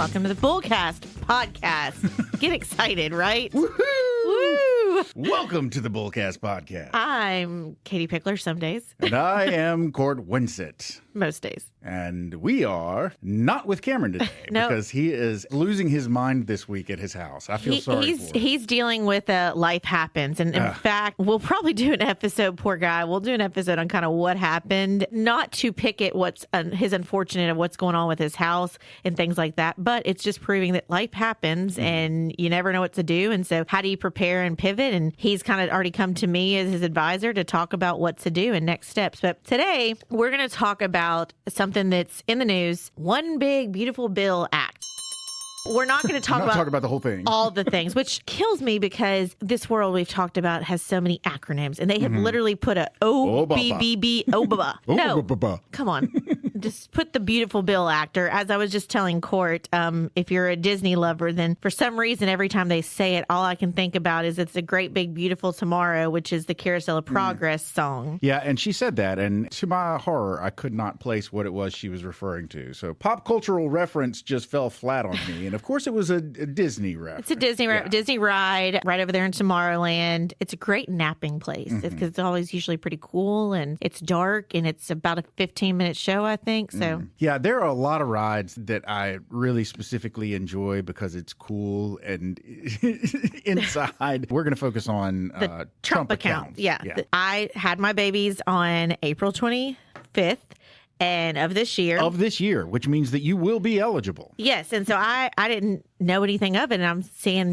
Welcome to the Bullcast podcast. Get excited, right? Woohoo! Woo! Welcome to the Bullcast podcast. I'm Katie Pickler some days, And I am Court Winsett. most days. And we are not with Cameron today No. because he is losing his mind this week at his house. I feel sorry for him. He's dealing with life happens. And in fact, we'll probably do an episode, poor guy, we'll do an episode on kind of what happened, not to pick at what's his unfortunate of what's going on with his house and things like that, but it's just proving that life happens and you never know what to do. And so how do you prepare and pivot? And he's kind of already come to me as his advisor to talk about what to do and next steps. But today we're going to talk about something that's in the news, One Big Beautiful Bill Act. We're not going to talk about the whole thing. all the things, which kills me because this world we've talked about has so many acronyms, and they have literally put a O-B-B-B, O-B-B-A. No, come on. Just put the Beautiful Bill Act, or as I was just telling Court, if you're a Disney lover, then for some reason, every time they say it, all I can think about is It's a Great Big Beautiful Tomorrow, which is the Carousel of Progress song. Yeah, and she said that, and to my horror, I could not place what it was she was referring to. So pop cultural reference just fell flat on me, and of course it was a Disney reference. It's a Disney ride right over there in Tomorrowland. It's a great napping place because it's always usually pretty cool, and it's dark, and it's about a 15-minute show, I think. So Yeah, there are a lot of rides that I really specifically enjoy because it's cool and inside. We're going to focus on the Trump account. accounts. Yeah. I had my babies on April 25th. And of this year. Which means that you will be eligible. Yes. And so I didn't know anything of it. And I'm saying,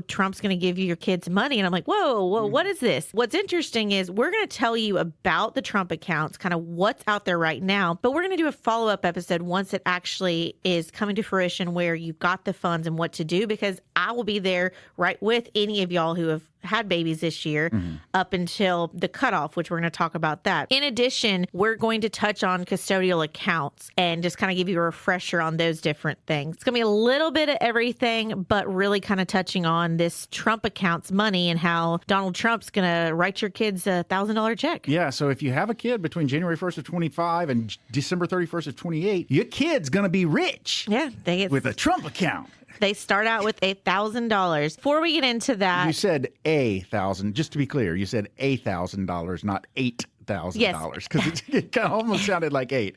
Trump's going to give you your kids money. And I'm like, whoa, what is this? What's interesting is we're going to tell you about the Trump accounts, kind of what's out there right now. But we're going to do a follow-up episode once it actually is coming to fruition where you've got the funds and what to do, because I will be there right with any of y'all who have had babies this year up until the cutoff, which we're going to talk about that. In addition, we're going to touch on custodial accounts and just kind of give you a refresher on those different things. It's going to be a little bit of everything, but really kind of touching on this Trump accounts money and how Donald Trump's going to write your kids a $1,000 check. Yeah, so if you have a kid between January 1st of 25 and December 31st of 28, your kid's going to be rich. Yeah, with a Trump account. They start out with $1,000. Before we get into that, You said $1,000. Just to be clear, you said $1,000, not $8,000. Because it kind of almost sounded like eight.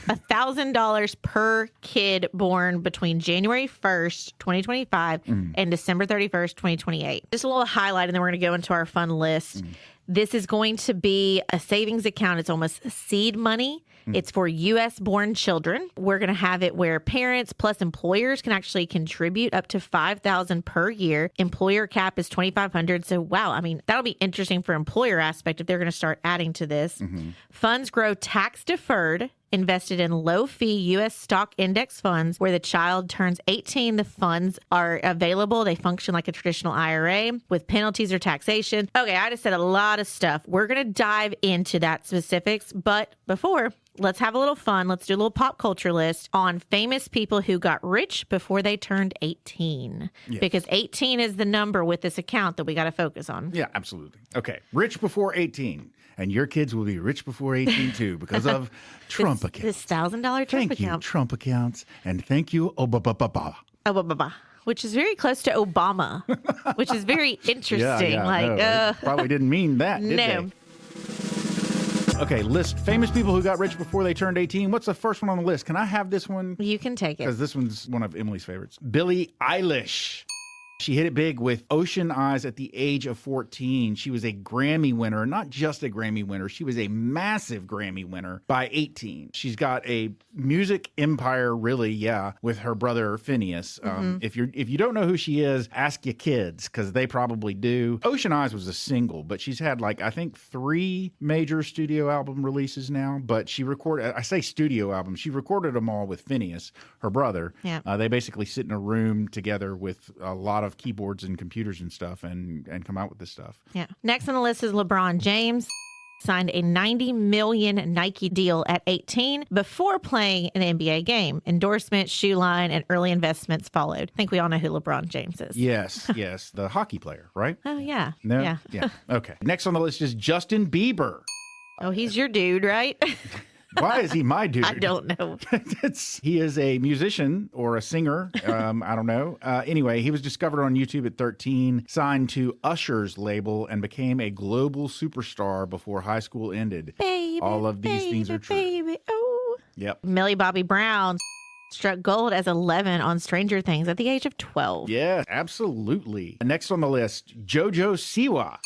$1,000 per kid born between January 1st, 2025 and December 31st, 2028. Just a little highlight, and then we're going to go into our fun list. This is going to be a savings account. It's almost seed money. It's for U.S.-born children. We're going to have it where parents plus employers can actually contribute up to $5,000 per year. Employer cap is $2,500. So, wow, I mean, that'll be interesting for employer aspect if they're going to start adding to this. Funds grow tax-deferred, invested in low-fee U.S. stock index funds where the child turns 18. The funds are available. They function like a traditional IRA with penalties or taxation. Okay, I just said a lot of stuff. We're going to dive into that specifics. But before, let's have a little fun. Let's do a little pop culture list on famous people who got rich before they turned 18. Yes. Because 18 is the number with this account that we got to focus on. Yeah, absolutely. Okay, rich before 18. And your kids will be rich before 18, too, because of Trump accounts. This $1,000 Trump Thank account. you, Trump accounts. And thank you, Obama. Which is very close to Obama, which is very interesting. They probably didn't mean that, did no. they? Okay, list famous people who got rich before they turned 18. What's the first one on the list? Can I have this one? You can take it. Because this one's one of Emily's favorites. Billie Eilish. She hit it big with Ocean Eyes at the age of 14. She was a Grammy winner, not just a Grammy winner. She was a massive Grammy winner by 18. She's got a music empire, really, with her brother Phineas. If you don't know who she is, ask your kids because they probably do. Ocean Eyes was a single, but she's had I think 3 major studio album releases now. But she recorded, I say studio albums, she recorded them all with Phineas, her brother. Yeah. They basically sit in a room together with a lot of keyboards and computers and stuff and come out with this stuff. Yeah. Next on the list is LeBron James. Signed a $90 million Nike deal at 18 before playing an NBA game. Endorsement, shoe line, and early investments followed. I think we all know who LeBron James is. Yes, the hockey player, right? Oh, yeah. No? Yeah. Okay. Next on the list is Justin Bieber. Oh, he's your dude, right? Why is he my dude? I don't know. He is a musician or a singer. I don't know. Anyway, he was discovered on YouTube at 13, signed to Usher's label, and became a global superstar before high school ended. Baby, all of these things are true. Baby, oh. Yep. Millie Bobby Brown struck gold as 11 on Stranger Things at the age of 12. Yeah, absolutely. Next on the list, JoJo Siwa.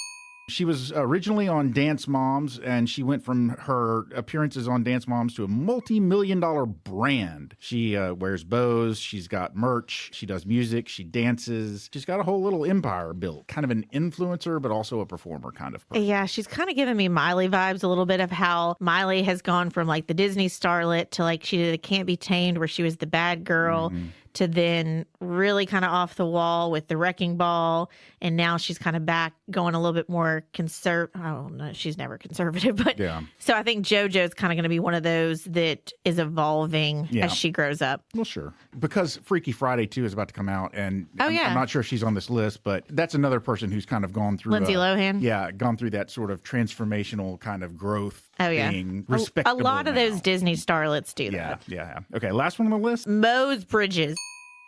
She was originally on Dance Moms, and she went from her appearances on Dance Moms to a multi-million-dollar brand. She wears bows, she's got merch, she does music, she dances. She's got a whole little empire built. Kind of an influencer, but also a performer kind of person. Yeah, she's kind of giving me Miley vibes a little bit of how Miley has gone from like the Disney starlet to like she did a Can't Be Tamed where she was the bad girl. To then really kind of off the wall with the Wrecking Ball. And now she's kind of back going a little bit more conservative. I don't know. She's never conservative. But yeah. So I think JoJo's kind of going to be one of those that is evolving as she grows up. Well, sure. Because Freaky Friday 2 is about to come out. And I'm not sure if she's on this list, but that's another person who's kind of gone through. Lindsay Lohan? Yeah, gone through that sort of transformational kind of growth. Oh, yeah. Being A respectable lot of now. those Disney starlets do that. Yeah. Okay, last one on the list. Mose Bridges.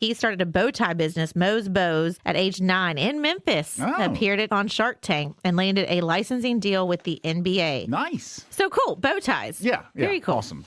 He started a bow tie business, Moe's Bows, at age 9 in Memphis. Oh. Appeared on Shark Tank and landed a licensing deal with the NBA. Nice. So cool. Bow ties. Yeah. Very cool. Awesome.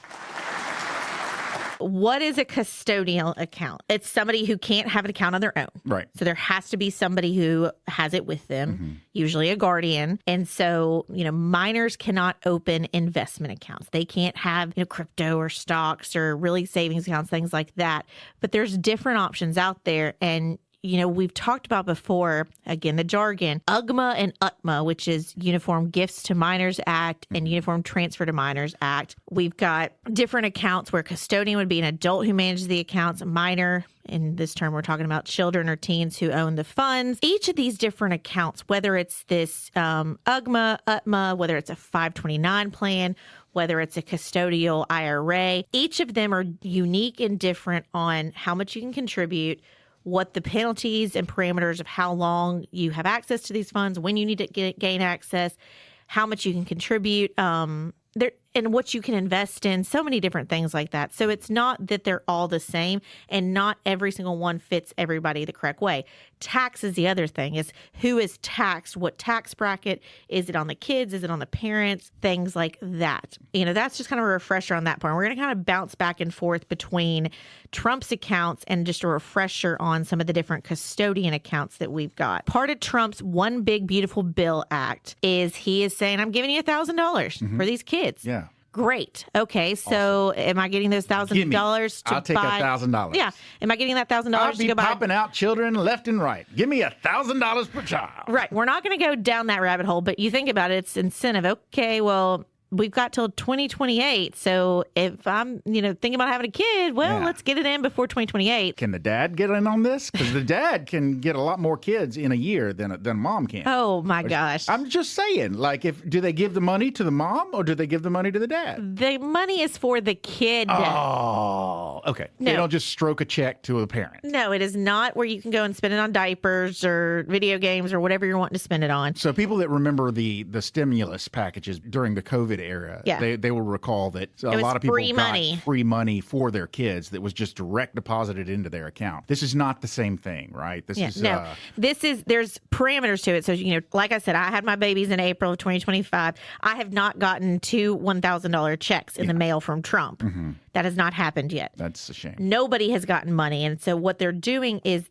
What is a custodial account? It's somebody who can't have an account on their own. Right. So there has to be somebody who has it with them, usually a guardian. And so, minors cannot open investment accounts. They can't have, crypto or stocks or really savings accounts, things like that. But there's different options out there. And we've talked about before, again, the jargon, UGMA and UTMA, which is Uniform Gifts to Minors Act and Uniform Transfer to Minors Act. We've got different accounts where custodian would be an adult who manages the accounts, minor. In this term, we're talking about children or teens who own the funds. Each of these different accounts, whether it's this UGMA, UTMA, whether it's a 529 plan, whether it's a custodial IRA, each of them are unique and different on how much you can contribute, what the penalties and parameters of how long you have access to these funds, when you need to gain access, how much you can contribute, and what you can invest in, so many different things like that. So it's not that they're all the same, and not every single one fits everybody the correct way. Tax is the other thing, is who is taxed, what tax bracket, is it on the kids, is it on the parents, things like that. That's just kind of a refresher on that part. We're going to kind of bounce back and forth between Trump's accounts and just a refresher on some of the different custodian accounts that we've got. Part of Trump's One Big Beautiful Bill Act is he is saying, I'm giving you $1,000 for these kids. Yeah. Great. Okay. So am I getting those $1,000 to I'll take buy? $1,000. Yeah. Am I getting that $1,000 I'll to be go buy? popping out children left and right. Give me $1,000 per child. Right. We're not going to go down that rabbit hole, but you think about it, it's incentive. Okay. Well, we've got till 2028. So if I'm, thinking about having a kid, let's get it in before 2028. Can the dad get in on this? Because the dad can get a lot more kids in a year than mom can. Oh my gosh. I'm just saying, do they give the money to the mom or do they give the money to the dad? The money is for the kid. Oh, okay. No. They don't just stroke a check to a parent. No, it is not where you can go and spend it on diapers or video games or whatever you're wanting to spend it on. So people that remember the stimulus packages during the COVID era, they will recall that a lot of people got free money for their kids that was just direct deposited into their account. This is not the same thing, right? There's parameters to it. So, like I said, I had my babies in April of 2025. I have not gotten two $1,000 checks in the mail from Trump. That has not happened yet. That's a shame. Nobody has gotten money. And so what they're doing is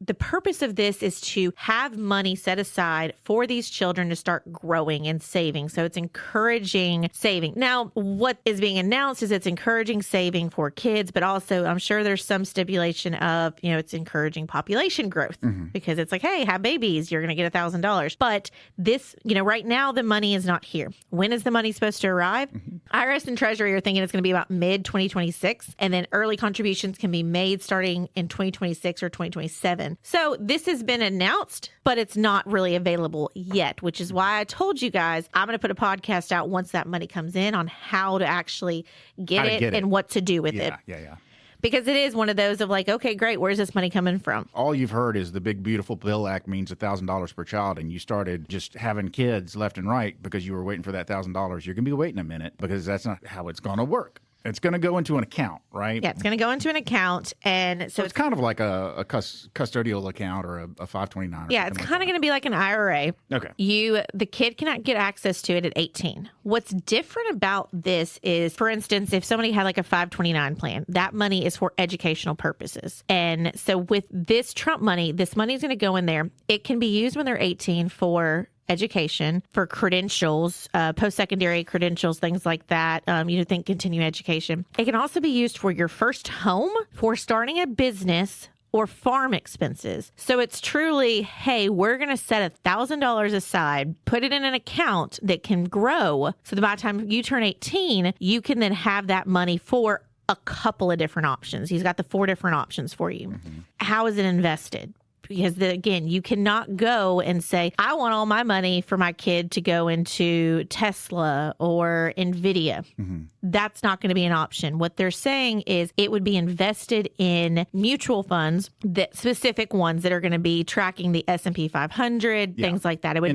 the purpose of this is to have money set aside for these children to start growing and saving. So it's encouraging saving. Now, what is being announced is it's encouraging saving for kids, but also I'm sure there's some stipulation of, it's encouraging population growth because it's like, hey, have babies, you're going to get $1,000. But this, right now the money is not here. When is the money supposed to arrive? IRS and Treasury are thinking it's going to be about mid-2026, and then early contributions can be made starting in 2026 or 2027. So this has been announced, but it's not really available yet, which is why I told you guys I'm going to put a podcast out once that money comes in on how to actually get it and what to do with it. Yeah. Because it is one of those of like, okay, great, where's this money coming from? All you've heard is the Big Beautiful Bill Act means $1,000 per child, and you started just having kids left and right because you were waiting for that $1,000. You're going to be waiting a minute because that's not how it's going to work. It's going to go into an account, right? Yeah, it's going to go into an account. And so it's kind of like a custodial account or a 529. Yeah, it's kind of going to be like an IRA. Okay. The kid cannot get access to it at 18. What's different about this is, for instance, if somebody had like a 529 plan, that money is for educational purposes. And so with this Trump money, this money is going to go in there. It can be used when they're 18 for education, for credentials, post-secondary credentials, things like that. You think continuing education. It can also be used for your first home, for starting a business, or farm expenses. So it's truly, hey, we're going to set $1,000 aside, put it in an account that can grow. So that by the time you turn 18, you can then have that money for a couple of different options. He's got the 4 different options for you. Mm-hmm. How is it invested? Because again, you cannot go and say, I want all my money for my kid to go into Tesla or NVIDIA. Mm-hmm. That's not going to be an option. What they're saying is it would be invested in mutual funds, that specific ones that are going to be tracking the S&P 500, things like that. It would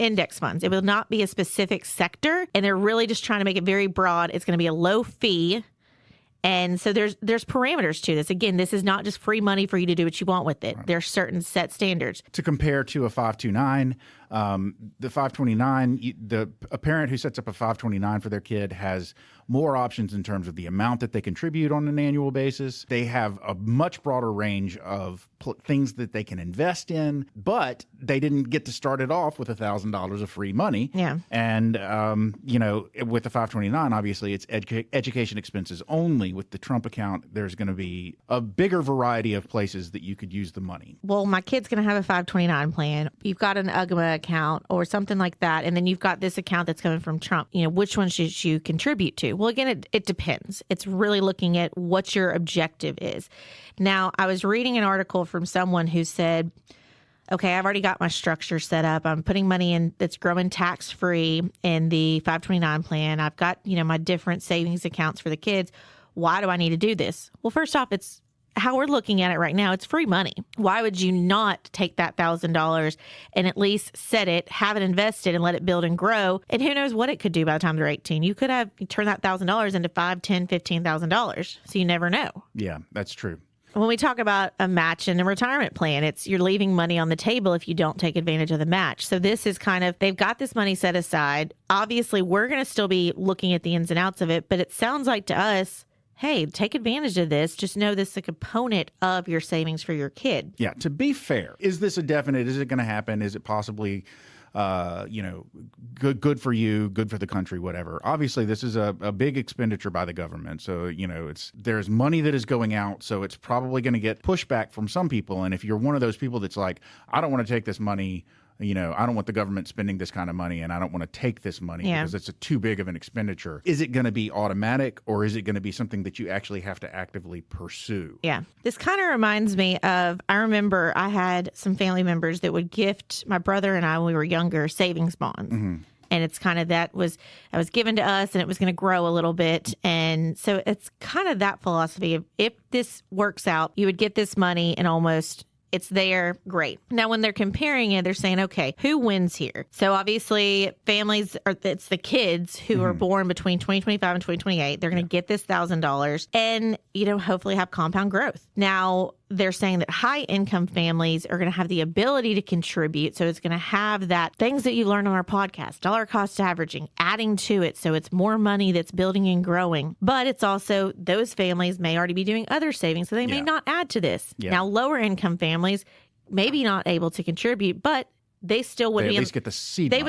index funds. It will not be a specific sector. And they're really just trying to make it very broad. It's going to be a low fee. And so there's parameters to this. Again, this is not just free money for you to do what you want with it. Right. There are certain set standards. To compare to a 529, the 529, a parent who sets up a 529 for their kid has more options in terms of the amount that they contribute on an annual basis. They have a much broader range of things that they can invest in, but they didn't get to start it off with $1,000 of free money. Yeah. And, with the 529, obviously it's education expenses only. With the Trump account, there's going to be a bigger variety of places that you could use the money. Well, my kid's going to have a 529 plan. You've got an UGMA account or something like that. And then you've got this account that's coming from Trump. Which one should you contribute to? Well, again, it depends. It's really looking at what your objective is. Now, I was reading an article from someone who said, okay, I've already got my structure set up. I'm putting money in that's growing tax-free in the 529 plan. I've got, my different savings accounts for the kids. Why do I need to do this? Well, first off, it's how we're looking at it right now. It's free money. Why would you not take that $1,000 and at least set it, have it invested, and let it build and grow? And who knows what it could do by the time they're 18? You could have turned that $1,000 into $5,000, $10,000, $15,000. So you never know. Yeah, that's true. When we talk about a match and a retirement plan, you're leaving money on the table if you don't take advantage of the match. So this is they've got this money set aside. Obviously, we're going to still be looking at the ins and outs of it, but it sounds like to us, hey, take advantage of this. Just know this is a component of your savings for your kid. Yeah, to be fair, is this a definite? Is it going to happen? Is it possibly good for you, good for the country, whatever? Obviously, this is a big expenditure by the government. So, there's money that is going out. So it's probably going to get pushback from some people. And if you're one of those people that's like, I don't want to take this money, I don't want the government spending this kind of money, and I don't want to take this money because it's too big of an expenditure. Is it going to be automatic, or is it going to be something that you actually have to actively pursue? Yeah. This kind of reminds me of, I remember I had some family members that would gift my brother and I, when we were younger, savings bonds. Mm-hmm. And it's kind of that was given to us, and it was going to grow a little bit. And so it's kind of that philosophy of, if this works out, you would get this money and almost it's there, great. Now, when they're comparing it, they're saying, okay, who wins here? So obviously, it's the kids who are born between 2025 and 2028. They're going to get this $1,000 and, hopefully have compound growth. Now, they're saying that high income families are going to have the ability to contribute. So it's going to have that things that you learned on our podcast, dollar cost averaging, adding to it. So it's more money that's building and growing. But it's also, those families may already be doing other savings, so they may not add to this. Yeah. Now, lower income families maybe not able to contribute, but they still would at least get the seed money.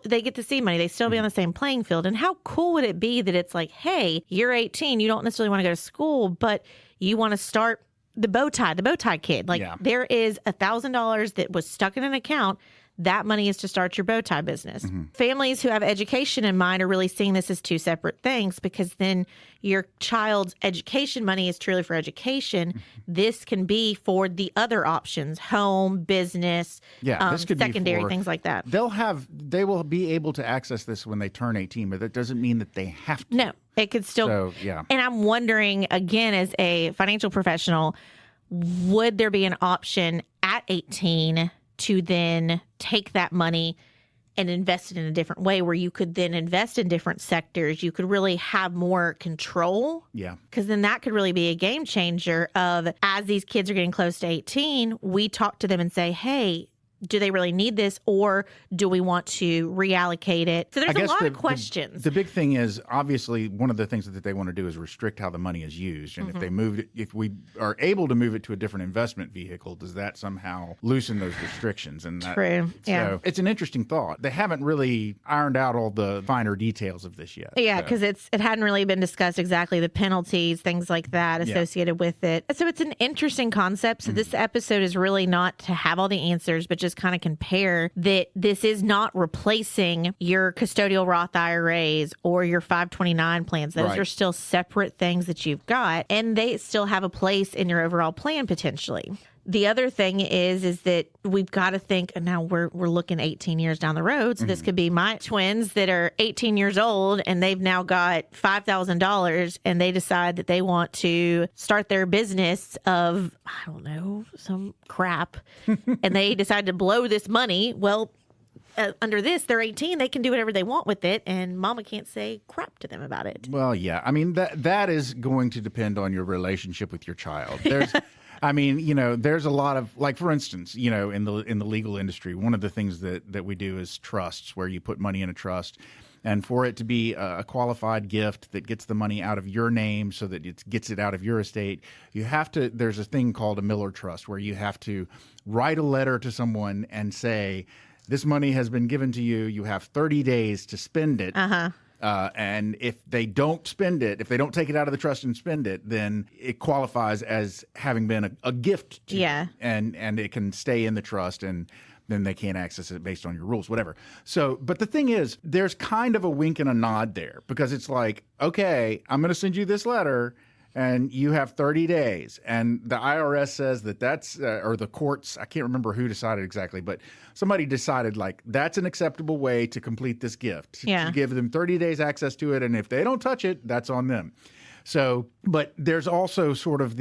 They get the seed money. They still be on the same playing field. And how cool would it be that it's like, hey, you're 18, you don't necessarily want to go to school, but you want to start the bow tie kid. There is $1,000 that was stuck in an account. That money is to start your bow tie business. Mm-hmm. Families who have education in mind are really seeing this as two separate things, because then your child's education money is truly for education. Mm-hmm. This can be for the other options, home, business, this could secondary, be things like that. They will be able to access this when they turn 18, but that doesn't mean that they have to. No. It could still. So, yeah. And I'm wondering, again, as a financial professional, would there be an option at 18 to then take that money and invest it in a different way where you could then invest in different sectors? You could really have more control. Yeah. Because then that could really be a game changer of, as these kids are getting close to 18, we talk to them and say, hey, do they really need this, or do we want to reallocate it? So there's a lot of questions. The big thing is, obviously, one of the things that they want to do is restrict how the money is used. And if we are able to move it to a different investment vehicle, does that somehow loosen those restrictions? And True. Yeah. So it's an interesting thought. They haven't really ironed out all the finer details of this yet. Yeah, because it hadn't really been discussed exactly, the penalties, things like that associated with it. So it's an interesting concept. So this episode is really not to have all the answers, but just kind of compare that this is not replacing your custodial Roth IRAs or your 529 plans. Those are still separate things that you've got, and they still have a place in your overall plan potentially. The other thing is that we've got to think, and now we're looking 18 years down the road. So this could be my twins that are 18 years old and they've now got $5,000 and they decide that they want to start their business of, I don't know, some crap. And they decide to blow this money. Well, under this, they're 18. They can do whatever they want with it, and mama can't say crap to them about it. Well, yeah. I mean, that is going to depend on your relationship with your child. There's I mean, there's a lot of, like, for instance, in the legal industry, one of the things that we do is trusts, where you put money in a trust. And for it to be a qualified gift that gets the money out of your name so that it gets it out of your estate, there's a thing called a Miller Trust, where you have to write a letter to someone and say, this money has been given to you. You have 30 days to spend it. And if they don't spend it, if they don't take it out of the trust and spend it, then it qualifies as having been a gift to you. And it can stay in the trust, and then they can't access it based on your rules, whatever. So, but the thing is, there's kind of a wink and a nod there, because it's like, okay, I'm going to send you this letter, and you have 30 days. And the IRS says that's, or the courts, I can't remember who decided exactly, but somebody decided, like, that's an acceptable way to complete this gift. To give them 30 days access to it, and if they don't touch it, that's on them. So, but there's also sort of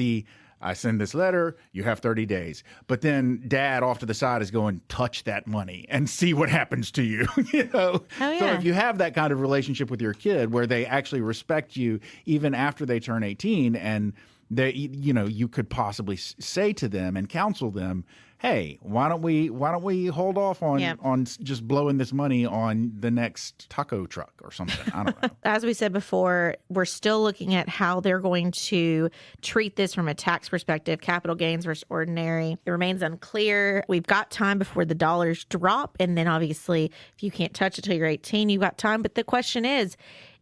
I send this letter, you have 30 days. But then dad off to the side is going, touch that money and see what happens to you. So if you have that kind of relationship with your kid where they actually respect you even after they turn 18, and they, you could possibly say to them and counsel them, hey, why don't we hold off on just blowing this money on the next taco truck or something? I don't know. As we said before, we're still looking at how they're going to treat this from a tax perspective, capital gains versus ordinary. It remains unclear. We've got time before the dollars drop. And then obviously, if you can't touch it till you're 18, you've got time. But the question is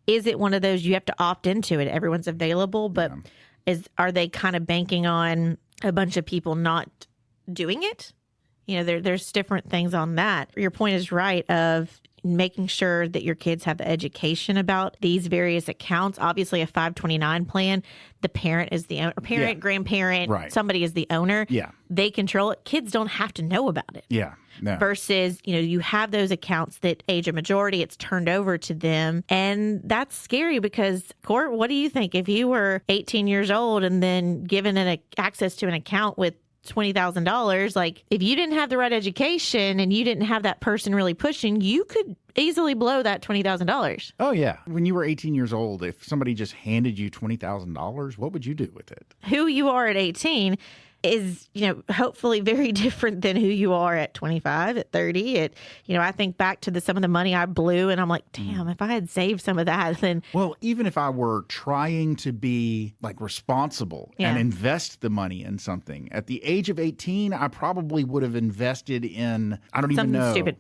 it one of those you have to opt into it? Everyone's available, but are they kind of banking on a bunch of people not doing it? There's different things on that. Your point is right of making sure that your kids have the education about these various accounts. Obviously, a 529 plan, the parent is the owner, grandparent, somebody is the owner. They control it. Kids don't have to know about it. Versus, you have those accounts that age a majority, it's turned over to them. And that's scary because, Court, what do you think? If you were 18 years old and then given access to an account with $20,000, like, if you didn't have the right education and you didn't have that person really pushing, you could easily blow that $20,000. Oh, yeah. When you were 18 years old, if somebody just handed you $20,000, what would you do with it? Who you are at 18 is, hopefully very different than who you are at 25, at 30. I think back to some of the money I blew, and I'm like, damn, if I had saved some of that, then. Well, even if I were trying to be, like, responsible and invest the money in something, at the age of 18, I probably would have invested in, I don't even know. Something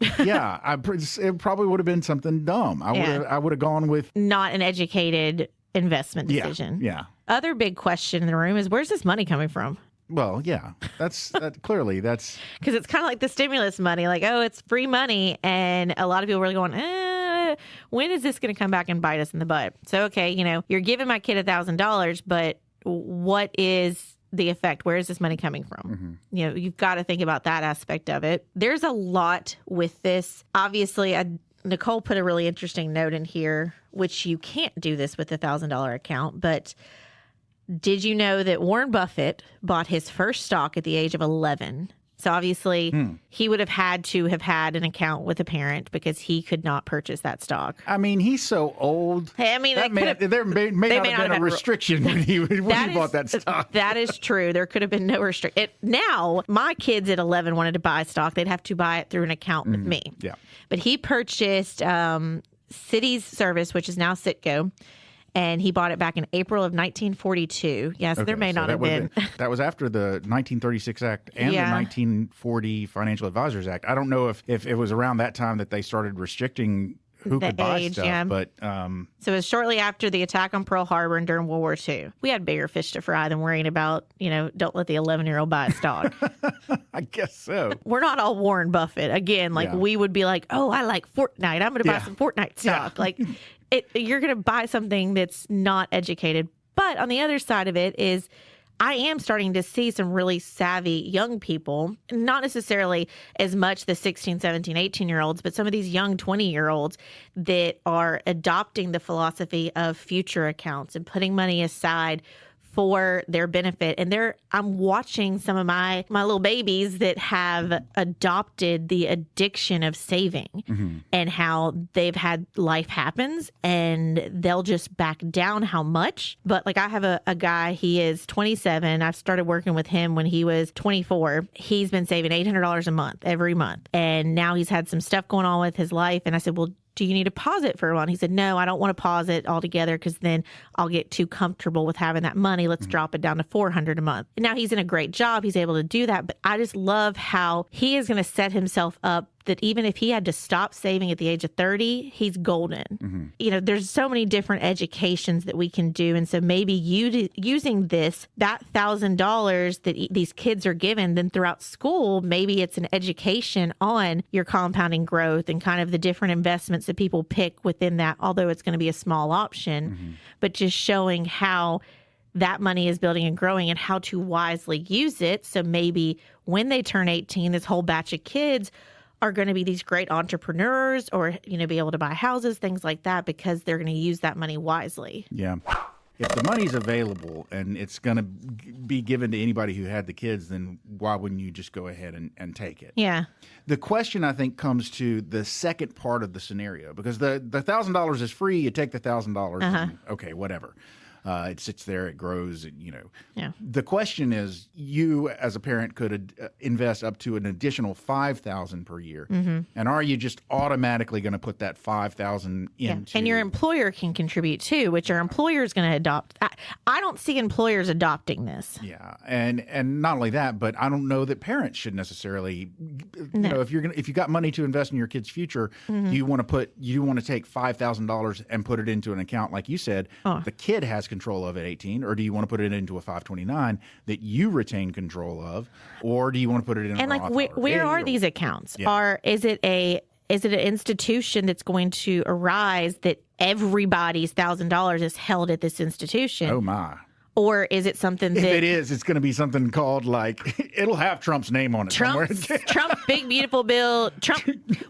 stupid. It probably would have been something dumb. I would have gone with. Not an educated investment decision. Other big question in the room is, where's this money coming from? Well, yeah, that's clearly that's because it's kind of like the stimulus money, like, oh, it's free money. And a lot of people are really going, when is this going to come back and bite us in the butt? So, okay, you're giving my kid $1,000, but what is the effect? Where is this money coming from? You've got to think about that aspect of it. There's a lot with this. Obviously, Nicole put a really interesting note in here which you can't do this with the $1,000 account, but did you know that Warren Buffett bought his first stock at the age of 11? So obviously he would have had to have had an account with a parent because he could not purchase that stock. I mean, he's so old. Hey, I mean, there may not have been a restriction when he bought that stock. That is true. There could have been no restriction. Now, my kids at 11 wanted to buy stock. They'd have to buy it through an account with me. Yeah. But he purchased City's Service, which is now Citgo. And he bought it back in April of 1942. Yes, there may not have been. That was after the 1936 Act and the 1940 Financial Advisors Act. I don't know if it was around that time that they started restricting who could buy stuff. But so it was shortly after the attack on Pearl Harbor and during World War II. We had bigger fish to fry than worrying about, don't let the 11-year-old buy a stock. I guess so. We're not all Warren Buffett. Again, we would be like, oh, I like Fortnite. I'm going to buy some Fortnite stock. Yeah. You're going to buy something that's not educated. But on the other side of it is I am starting to see some really savvy young people, not necessarily as much the 16, 17, 18-year-olds, but some of these young 20-year-olds that are adopting the philosophy of future accounts and putting money aside for their benefit. And I'm watching some of my little babies that have adopted the addiction of saving and how they've had life happens and they'll just back down how much. But I have a guy, he is 27. I've started working with him when he was 24. He's been saving $800 a month every month. And now he's had some stuff going on with his life. And I said, well, do you need to pause it for a while? And he said, no, I don't want to pause it altogether because then I'll get too comfortable with having that money. Let's drop it down to $400 a month. And now he's in a great job. He's able to do that. But I just love how he is going to set himself up that even if he had to stop saving at the age of 30, he's golden. There's so many different educations that we can do. And so maybe using that $1,000 that these kids are given, then throughout school, maybe it's an education on your compounding growth and kind of the different investments that people pick within that, although it's going to be a small option, but just showing how that money is building and growing and how to wisely use it. So maybe when they turn 18, this whole batch of kids are going to be these great entrepreneurs or, be able to buy houses, things like that, because they're going to use that money wisely. Yeah. If the money's available and it's going to be given to anybody who had the kids, then why wouldn't you just go ahead and take it? Yeah. The question, I think, comes to the second part of the scenario, because the $1,000 is free. You take the $1,000 and, okay, whatever. It sits there, it grows, Yeah. The question is, you as a parent could invest up to an additional $5,000 per year. And are you just automatically going to put that $5,000 into? And your employer can contribute too, which your employer is going to adopt. I don't see employers adopting this. Yeah. And not only that, but I don't know that parents should necessarily, if you got money to invest in your kid's future, do you want to take $5,000 and put it into an account, like you said, the kid has control of at 18, or do you want to put it into a 529 that you retain control of, or do you want to put it in? And where are these accounts? Yeah. Is it an institution that's going to arise that everybody's $1,000 is held at this institution? Oh my. Or is it something that... If it is, it's going to be something called, it'll have Trump's name on it somewhere. Trump's big, beautiful bill. Trump...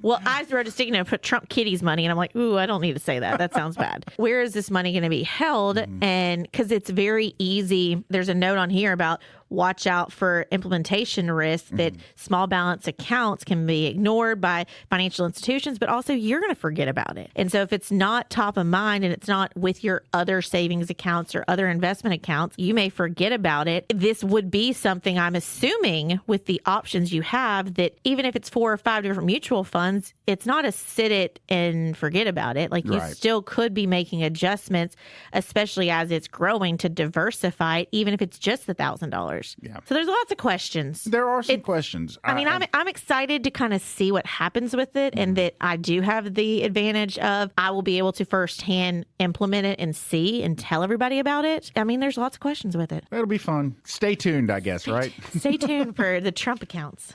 Well, I wrote a sticky note, put Trump Kitty's money, and I'm like, ooh, I don't need to say that. That sounds bad. Where is this money going to be held? And because it's very easy, there's a note on here about watch out for implementation risks, that small balance accounts can be ignored by financial institutions, but also you're going to forget about it. And so if it's not top of mind and it's not with your other savings accounts or other investment accounts, you may forget about it. This would be something, I'm assuming, with the options you have, that even if it's 4 or 5 different mutual funds, it's not a sit it and forget about it. You still could be making adjustments, especially as it's growing, to diversify it, even if it's just the $1,000. Yeah. So there's lots of questions. There are some questions. I'm excited to kind of see what happens with it, and that I do have the advantage of I will be able to firsthand implement it and see and tell everybody about it. There's lots of questions with it. It'll be fun. Stay tuned, I guess, right? Stay tuned for the Trump accounts.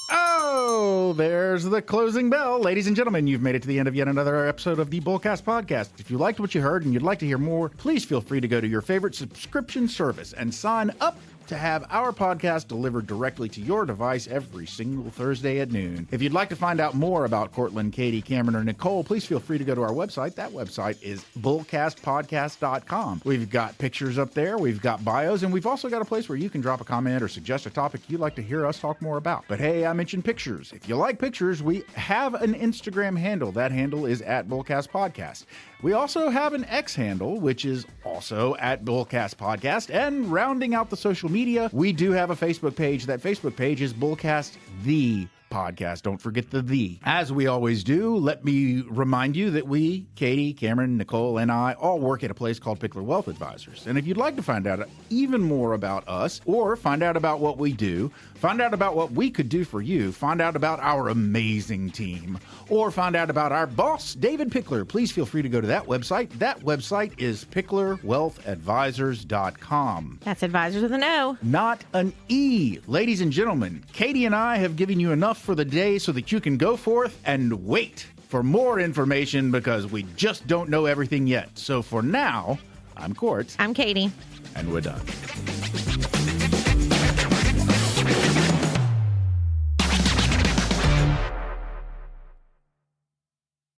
Oh, there's the closing bell. Ladies and gentlemen, you've made it to the end of yet another episode of the Bullcast Podcast. If you liked what you heard and you'd like to hear more, please feel free to go to your favorite subscription service and sign up to have our podcast delivered directly to your device every single Thursday at noon. If you'd like to find out more about Cortland, Katie, Cameron, or Nicole, please feel free to go to our website. That website is bullcastpodcast.com. We've got pictures up there, we've got bios, and we've also got a place where you can drop a comment or suggest a topic you'd like to hear us talk more about. But hey, I mentioned pictures. If you like pictures, we have an Instagram handle. That handle is at Bullcast Podcast. We also have an X handle, which is also at Bullcast Podcast. And rounding out the social media, we do have a Facebook page. That Facebook page is Bullcast The Podcast. Don't forget the. As we always do, let me remind you that we, Katie, Cameron, Nicole, and I all work at a place called Pickler Wealth Advisors. And if you'd like to find out even more about us, or find out about what we do, find out about what we could do for you, find out about our amazing team, or find out about our boss, David Pickler, please feel free to go to that website. That website is picklerwealthadvisors.com. That's advisors with an O. Not an E. Ladies and gentlemen, Katie and I have given you enough for the day so that you can go forth and wait for more information because we just don't know everything yet. So for now, I'm Court. I'm Katie. And we're done.